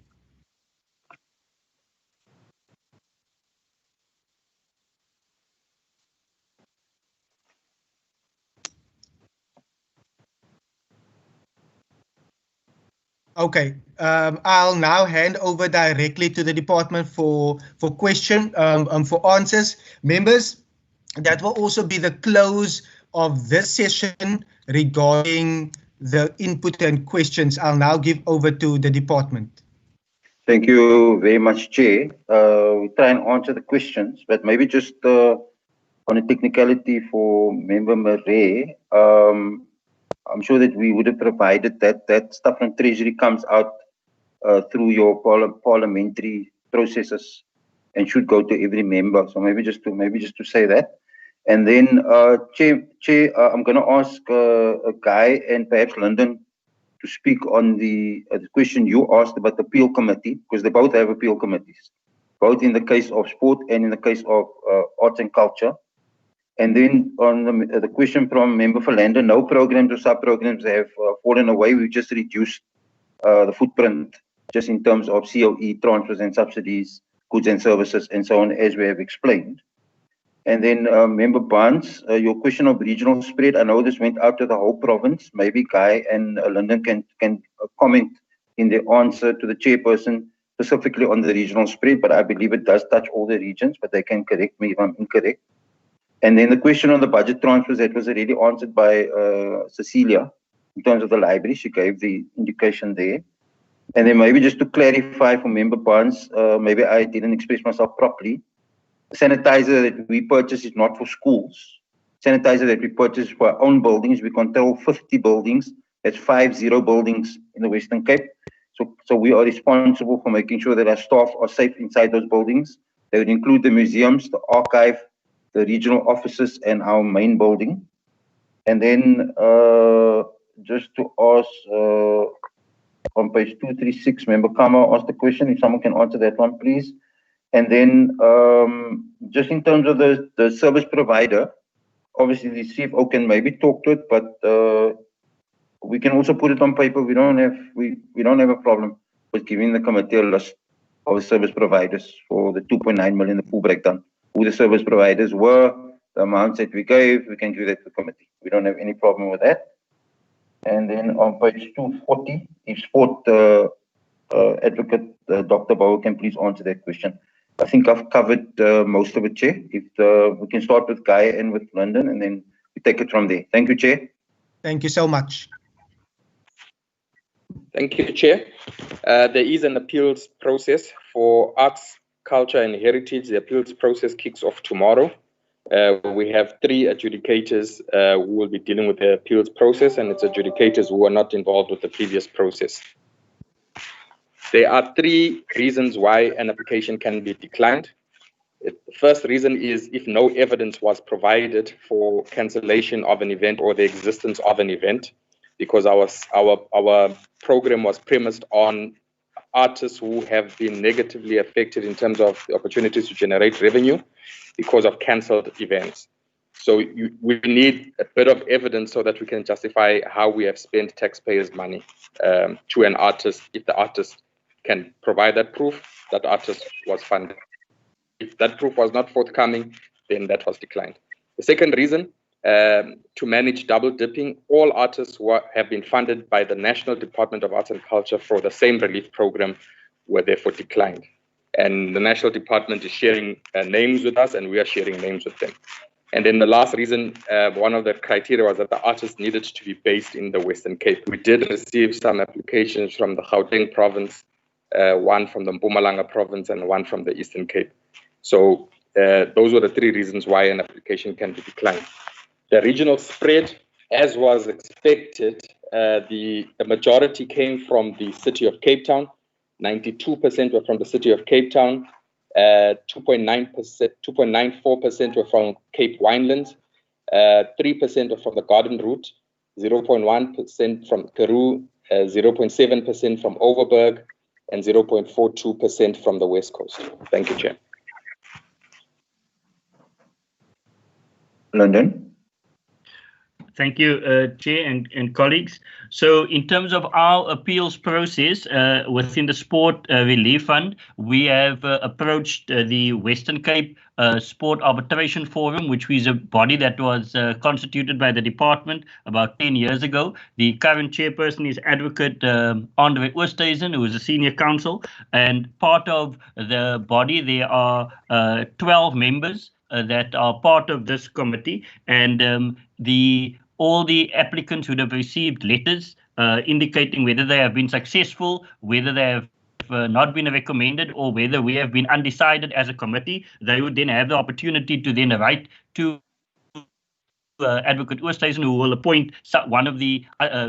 Okay, I'll now hand over directly to the department for for answers. Members, that will also be the close of this session regarding the input and questions. I'll now give over to the department. Thank you very much, Chair. We'll try and answer the questions, but maybe just on a technicality for Member Maree, I'm sure that we would have provided that stuff from Treasury comes out through your parliamentary processes and should go to every member. So maybe just to say that. And then, Chair, I'm going to ask Guy and perhaps Lyndon to speak on the question you asked about the appeal committee, because they both have appeal committees, both in the case of sport and in the case of arts and culture. And then on the question from Member Philander, no programs or sub-programs have fallen away. We've just reduced the footprint just in terms of COE, transfers and subsidies, goods and services, and so on, as we have explained. And then Member Barnes, your question of regional spread, I know this went out to the whole province. Maybe Guy and Lyndon can comment in their answer to the chairperson specifically on the regional spread, but I believe it does touch all the regions, but they can correct me if I'm incorrect. And then the question on the budget transfers, that was already answered by Cecilia in terms of the library. She gave the indication there. And then maybe just to clarify for Member Barnes, maybe I didn't express myself properly. Sanitizer that we purchase is not for schools. Sanitizer that we purchase for our own buildings. We control 50 buildings. That's 50 buildings in the Western Cape. So we are responsible for making sure that our staff are safe inside those buildings. They would include the museums, the archive, the regional offices, and our main building. And then just to ask on page 236, Member Kama asked the question. If someone can answer that one, please. And then just in terms of the service provider, obviously the CFO can maybe talk to it, but we can also put it on paper. We don't have a problem with giving the committee a list of service providers for the 2.9 million, the full breakdown. Who the service providers were, the amounts that we gave, we can give that to the committee. We don't have any problem with that. And then on page 240, if Sport Advocate Dr. Bauer can please answer that question. I think I've covered most of it, Chair. If we can start with Guy and with London, and then we take it from there. Thank you, Chair. Thank you so much. Thank you, Chair. There is an appeals process for arts, culture, and heritage. The appeals process kicks off tomorrow. We have 3 adjudicators who will be dealing with the appeals process, and it's adjudicators who are not involved with the previous process. There are 3 reasons why an application can be declined. The first reason is if no evidence was provided for cancellation of an event or the existence of an event, because our program was premised on artists who have been negatively affected in terms of the opportunities to generate revenue because of cancelled events. So we need a bit of evidence so that we can justify how we have spent taxpayers' money to an artist. If the artist can provide that proof, that artist was funded. If that proof was not forthcoming, then that was declined. The second reason, to manage double dipping, all artists who have been funded by the National Department of Arts and Culture for the same relief program were therefore declined. And the National Department is sharing names with us, and we are sharing names with them. And then the last reason, one of the criteria was that the artist needed to be based in the Western Cape. We did receive some applications from the Gauteng province, one from the Mpumalanga province, and one from the Eastern Cape. So those were the 3 reasons why an application can be declined. The regional spread, as was expected, the majority came from the city of Cape Town. 92% were from the city of Cape Town. 2.94% were from Cape Winelands. 3% were from the Garden Route. 0.1% from Karoo. 0.7% from Overberg. And 0.42% from the West Coast. Thank you, Chair. London. Thank you, Chair and colleagues. So in terms of our appeals process within the Sport Relief Fund, we have approached the Western Cape Sport Arbitration Forum, which is a body that was constituted by the department about 10 years ago. The current chairperson is Advocate Andre Oosthuizen, who is a senior counsel, and part of the body, there are 12 members that are part of this committee, and all the applicants would have received letters indicating whether they have been successful, whether they have not been recommended, or whether we have been undecided as a committee. They would then have the opportunity to then write to Advocate Oosthuizen, who will appoint one of the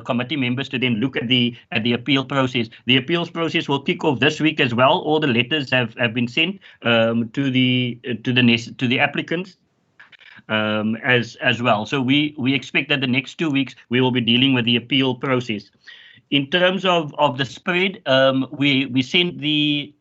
committee members to then look at the appeal process. The appeals process will kick off this week as well. All the letters have been sent to the applicants. As well. So we expect that the next 2 weeks we will be dealing with the appeal process. In terms of the spread, we sent the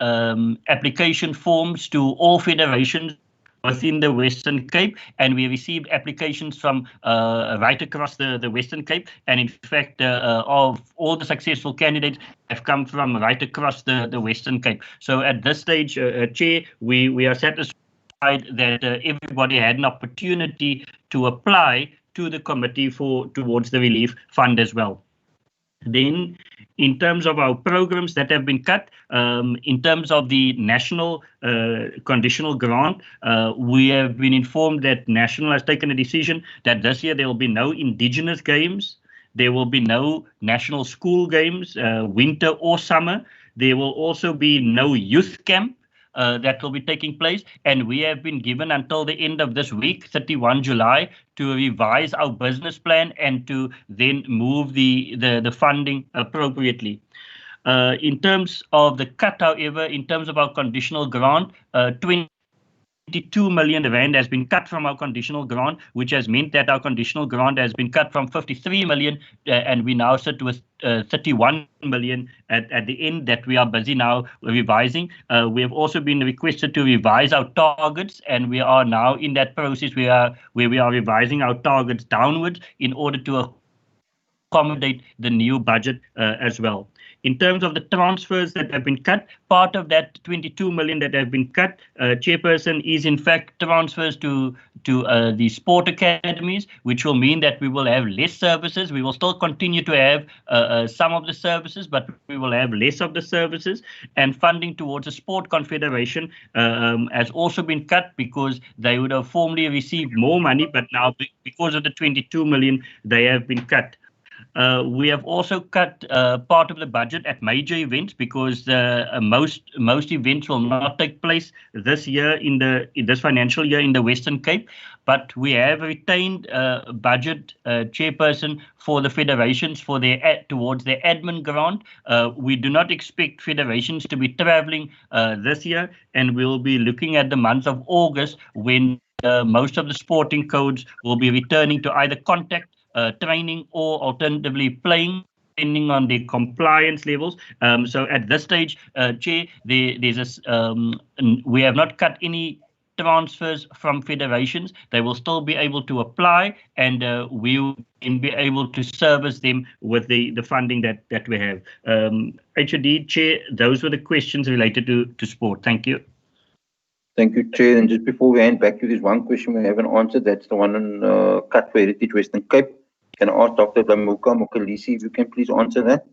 application forms to all federations within the Western Cape, and we received applications from right across the Western Cape, and in fact of all the successful candidates have come from right across the Western Cape. So at this stage, Chair, we are satisfied that everybody had an opportunity to apply to the committee towards the relief fund as well. Then, in terms of our programs that have been cut, in terms of the national conditional grant, we have been informed that National has taken a decision that this year there will be no Indigenous games, there will be no national school games, winter or summer. There will also be no youth camp that will be taking place, and we have been given until the end of this week, 31 July, to revise our business plan and to then move the funding appropriately. In terms of the cut, however, in terms of our conditional grant, 22 million rand has been cut from our conditional grant, which has meant that our conditional grant has been cut from 53 million and we now sit with 31 million at the end that we are busy now revising. We have also been requested to revise our targets, and we are now in that process where we are revising our targets downwards in order to accommodate the new budget as well. In terms of the transfers that have been cut, part of that 22 million that have been cut, Chairperson, is in fact transfers to the sport academies, which will mean that we will have less services. We will still continue to have some of the services, but we will have less of the services. And funding towards the Sport Confederation has also been cut because they would have formerly received more money, but now because of the 22 million, they have been cut. We have also cut part of the budget at major events because most events will not take place this year in this financial year in the Western Cape. But we have retained budget, Chairperson, for the federations for towards their admin grant. We do not expect federations to be travelling this year, and we'll be looking at the month of August when most of the sporting codes will be returning to either contact training or alternatively playing, depending on the compliance levels. So at this stage, Chair, we have not cut any transfers from federations. They will still be able to apply, and we will be able to service them with the funding that we have. HOD, Chair, those were the questions related to sport. Thank you. Thank you, Chair. And just before we hand back to this one question we haven't answered, that's the one on cut for Heritage Western Cape. Can I ask Dr. Damuka Mokalisi if you can please answer that?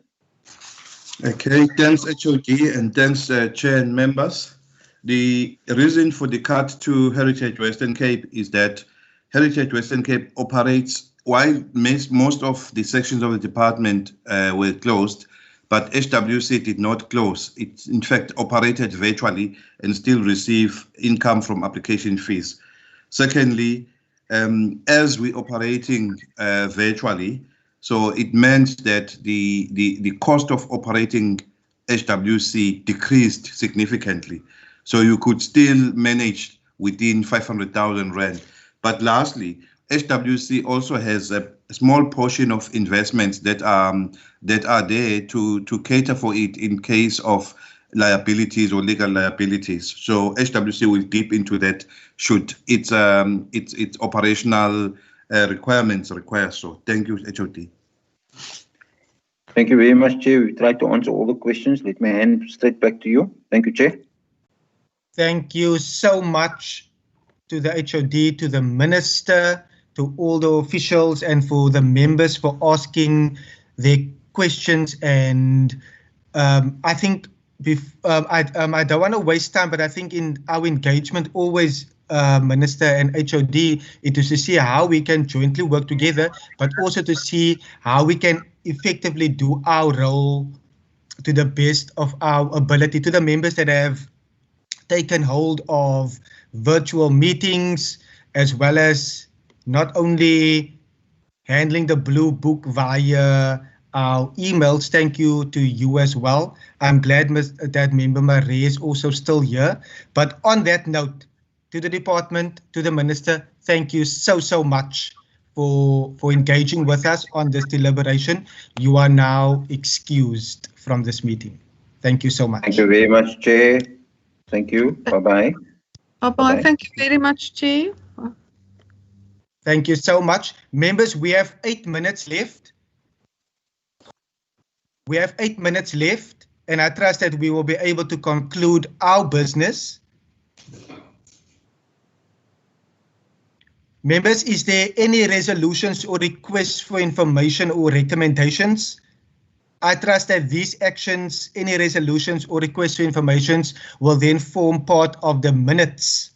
Okay, thanks HOD and thanks Chair and members. The reason for the cut to Heritage Western Cape is that Heritage Western Cape operates, while most of the sections of the department were closed, but HWC did not close. It in fact operated virtually and still receive income from application fees. Secondly, as we operating virtually, so it meant that the cost of operating HWC decreased significantly. So you could still manage within 500,000 Rand. But lastly, HWC also has a small portion of investments that are there to cater for it in case of liabilities or legal liabilities. So HWC will dip into that should its operational requirements require so. Thank you, HOD. Thank you very much, Chair. We tried to answer all the questions. Let me hand straight back to you. Thank you, Chair. Thank you so much to the HOD, to the Minister, to all the officials, and for the members for asking their questions. And I think I don't want to waste time, but I think in our engagement always, Minister and HOD, it is to see how we can jointly work together, but also to see how we can effectively do our role to the best of our ability. To the members that have taken hold of virtual meetings, as well as not only handling the Blue Book via our emails, thank you to you as well. I'm glad that Member Marie is also still here. But on that note, to the department, to the Minister, thank you so much for engaging with us on this deliberation. You are now excused from this meeting. Thank you so much. Thank you very much, Chair. Thank you. Bye-bye. Bye-bye. Thank you very much, Chair. Thank you so much. Members, we have 8 minutes left. We have 8 minutes left, and I trust that we will be able to conclude our business. Members, is there any resolutions or requests for information or recommendations? I trust that these actions, any resolutions or requests for information will then form part of the minutes.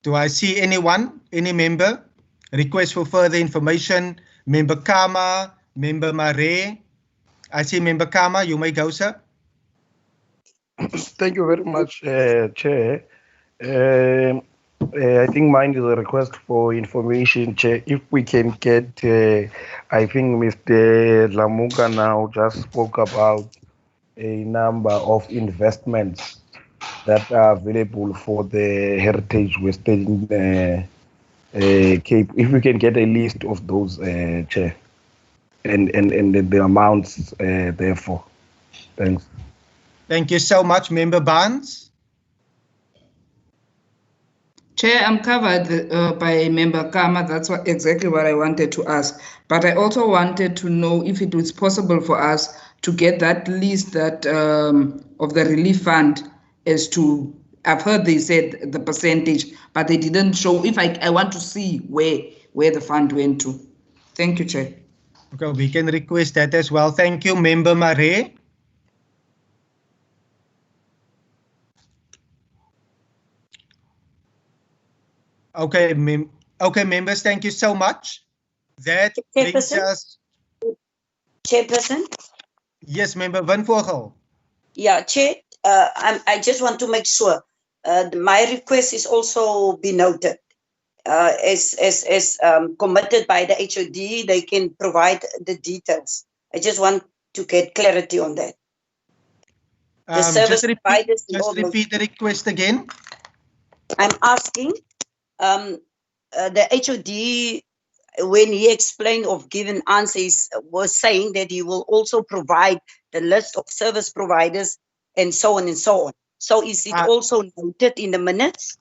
Do I see anyone, any member? Request for further information? Member Kama, Member Mare. I see Member Kama, you may go, sir. Thank you very much, Chair. I think mine is a request for information, Chair. If we can get, I think Mr. Lamuka now just spoke about a number of investments that are available for the Heritage Western Cape. If we can get a list of those, Chair, and the amounts therefore. Thanks. Thank you so much, Member Barnes. Chair, I'm covered by Member Kama. That's exactly what I wanted to ask. But I also wanted to know if it was possible for us to get that list that of the relief fund as to, I've heard they said the percentage, but they didn't show. If I want to see where the fund went to. Thank you, Chair. Okay, we can request that as well. Thank you, Member Mare. Okay, members, thank you so much. That brings us... Chairperson? Yes, Member Van Vogel. Yeah, Chair, I just want to make sure my request is also be noted. As committed by the HOD, they can provide the details. I just want to get clarity on that. The service providers. Just repeat the request again. I'm asking the HOD, when he explained of given answers, was saying that he will also provide the list of service providers and so on and so on. So is it also noted in the minutes?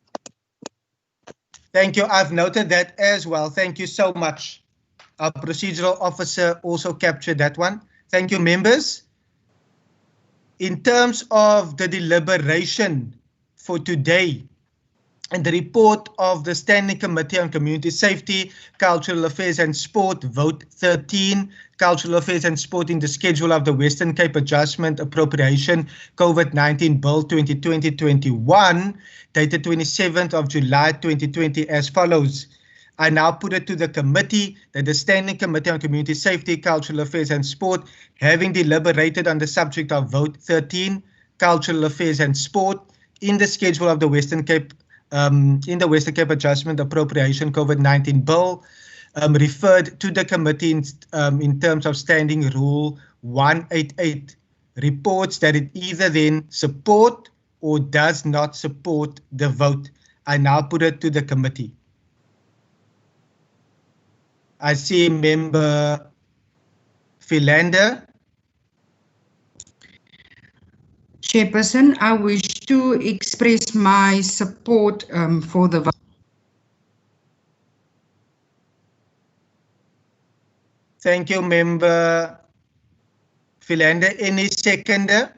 Thank you. I've noted that as well. Thank you so much. Our procedural officer also captured that one. Thank you, members. In terms of the deliberation for today, and the report of the Standing Committee on Community Safety, Cultural Affairs and Sport, Vote 13, Cultural Affairs and Sport in the schedule of the Western Cape Adjustment Appropriation COVID-19 Bill 2020-21, dated 27th of July 2020 as follows. I now put it to the committee that the Standing Committee on Community Safety, Cultural Affairs and Sport, having deliberated on the subject of Vote 13, Cultural Affairs and Sport, in the schedule of the Western Cape Adjustment Appropriation COVID-19 Bill, referred to the committee in terms of Standing Rule 188, reports that it either then support or does not support the vote. I now put it to the committee. I see Member Philander. Chairperson, I wish to express my support for the vote. Thank you, Member Philander. Any seconder?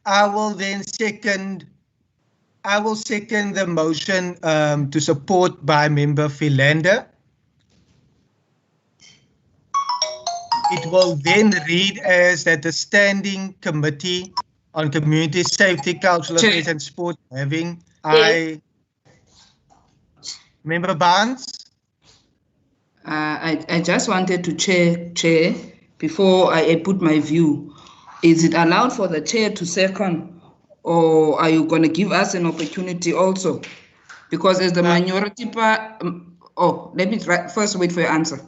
I will second the motion to support by Member Philander. It will then read as that the Standing Committee on Community Safety, Cultural Affairs and Sport having Member Barnes. I just wanted to chair before I put my view. Is it allowed for the chair to second, or are you going to give us an opportunity also? Because as the minority part, let me first wait for your answer.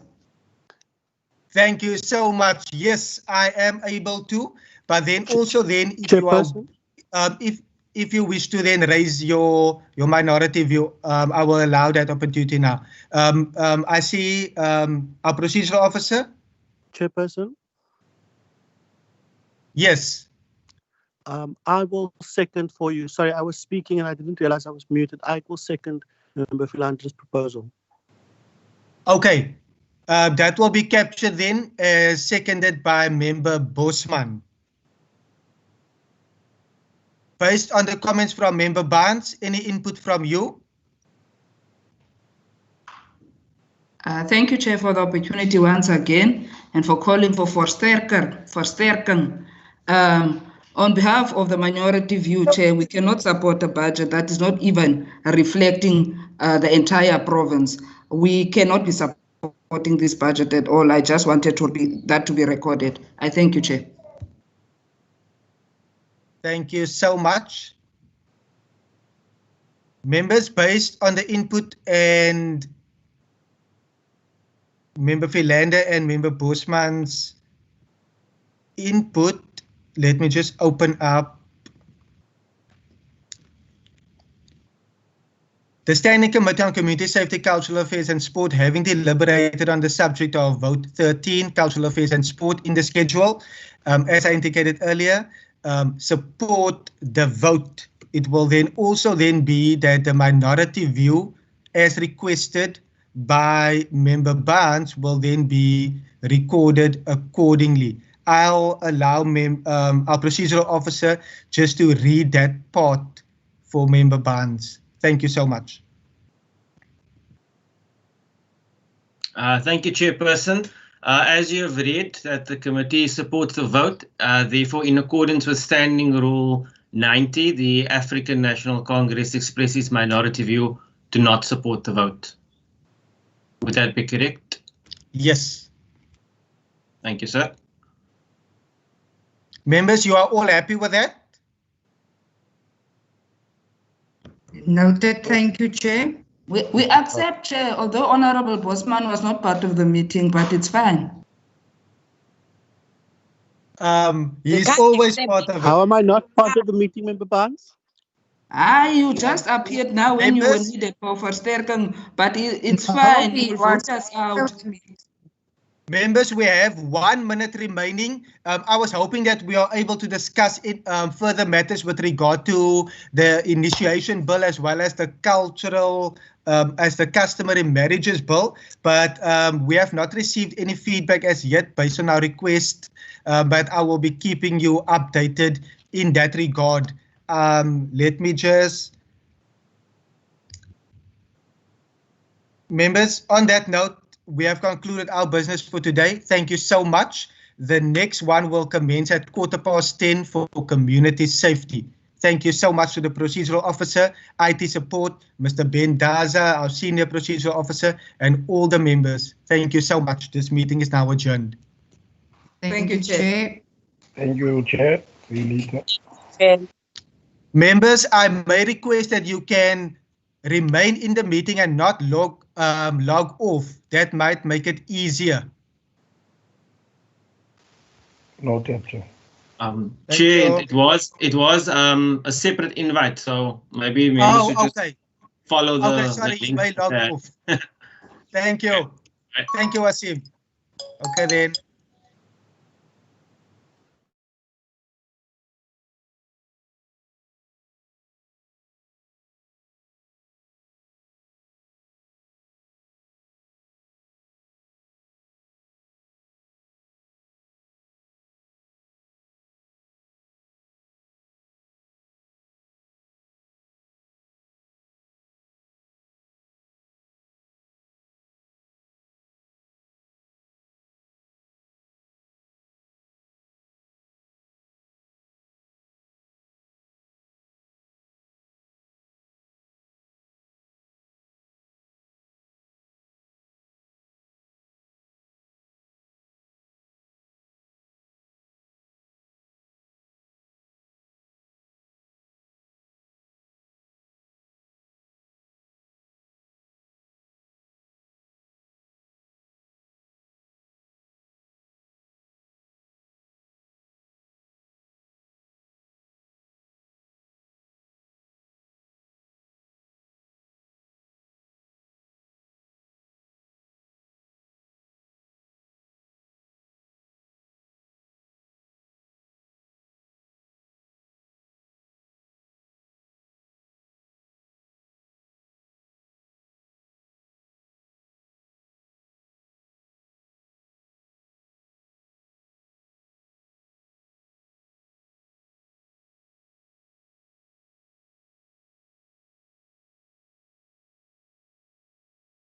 Thank you so much. Yes, I am able to, but then also if you are, if you wish to then raise your minority view, I will allow that opportunity now. I see our procedural officer. Chairperson? Yes. I will second for you. Sorry, I was speaking and I didn't realize I was muted. I will second Member Philandra's proposal. Okay. That will be captured then as seconded by Member Bosman. Based on the comments from Member Barnes, any input from you? Thank you, Chair, for the opportunity once again and for calling for versterking. On behalf of the minority view, Chair, we cannot support a budget that is not even reflecting the entire province. We cannot be supporting this budget at all. I just wanted that to be recorded. I thank you, Chair. Thank you so much. Members, based on the input and Member Philander and Member Bosman's input, let me just open up the Standing Committee on Community Safety, Cultural Affairs and Sport, having deliberated on the subject of Vote 13, Cultural Affairs and Sport in the schedule. As I indicated earlier, support the vote. It will then also be that the minority view, as requested by Member Barnes, will then be recorded accordingly. I'll allow our procedural officer just to read that part for Member Barnes. Thank you so much. Thank you, Chairperson. As you have read, that the committee supports the vote. Therefore, in accordance with Standing Rule 90, the African National Congress expresses minority view to not support the vote. Would that be correct? Yes. Thank you, sir. Members, you are all happy with that? Noted. Thank you, Chair. We accept, Chair, although Honorable Bosman was not part of the meeting, but it's fine. He's always part of it. How am I not part of the meeting, Member Barnes? You just appeared now when you were needed for versterking, but it's fine. You vote us out. Members, we have 1 minute remaining. I was hoping that we are able to discuss further matters with regard to the initiation bill as well as the cultural, as the customary marriages bill, but we have not received any feedback as yet based on our request, but I will be keeping you updated in that regard. Let me just... Members, on that note, we have concluded our business for today. Thank you so much. The next one will commence at 10:15 for community safety. Thank you so much to the procedural officer, IT support, Mr. Ben Daza, our senior procedural officer, and all the members. Thank you so much. This meeting is now adjourned. Thank you, Chair. Thank you, Chair. Members, I may request that you can remain in the meeting and not log off. That might make it easier. Noted, Chair. Chair, it was a separate invite, so maybe we should just follow the, sorry, the you may log off. Thank you. Thank you, Wasim. Okay then.